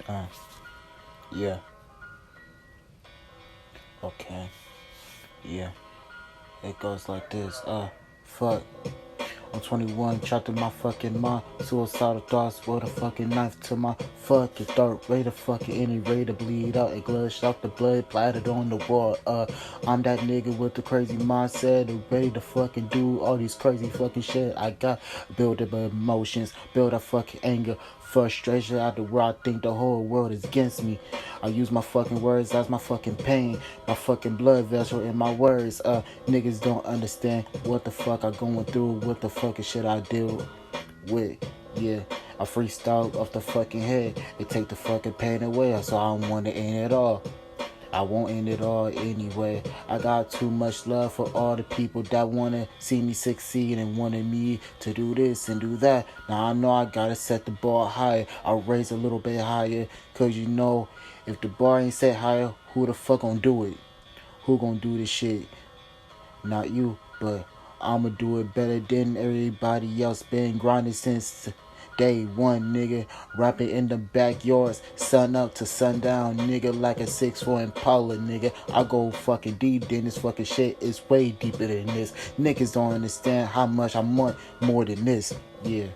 Uh, yeah. Okay. Yeah. It goes like this. Fuck. I'm 21, trapped in my fucking mind. Suicidal thoughts with a fucking knife to my fucking throat. Ready to fucking any ready to bleed out and glush out the blood splattered on the wall. I'm that nigga with the crazy mindset, ready to fucking do all these crazy fucking shit. I got build up emotions, build up fucking anger, frustration out the where I think the whole world is against me. I use my fucking words as my fucking pain, my fucking blood vessel in my words. Niggas don't understand what the fuck I going through, what the fucking shit I deal with. Yeah, I freestyle off the fucking head. It take the fucking pain away, so I don't want to end it all. I won't end it all anyway. I got too much love for all the people that wanna see me succeed and wanted me to do this and do that. Now I know I gotta set the bar higher. I'll raise a little bit higher. Cause you know, if the bar ain't set higher, who the fuck gonna do it? Who gonna do this shit? Not you, but I'ma do it better than everybody else. Been grinding since day one, nigga. Rapping in the backyards, sun up to sundown, nigga. Like a 6'4" Impala, nigga. I go fucking deep, then this fucking shit is way deeper than this. Niggas don't understand how much I want more than this. Yeah.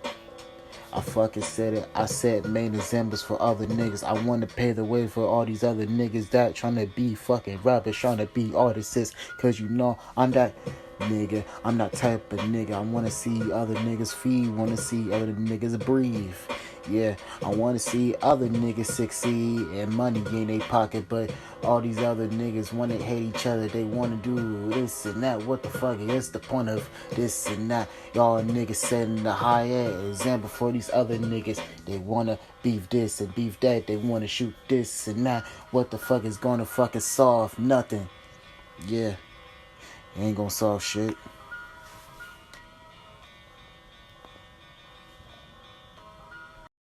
I fucking said it. I set main examples for other niggas. I want to pay the way for all these other niggas that trying to be fucking rappers, trying to be artists. Cause you know I'm that nigga. I'm that type of nigga. I want to see other niggas feed. Want to see other niggas breathe. Yeah, I want to see other niggas succeed and money in their pocket, but all these other niggas want to hate each other. They want to do this and that. What the fuck is the point of this and that? Y'all niggas setting the high example for these other niggas. They want to beef this and beef that. They want to shoot this and that. What the fuck is going to fucking solve? Nothing. Yeah, ain't gonna solve shit.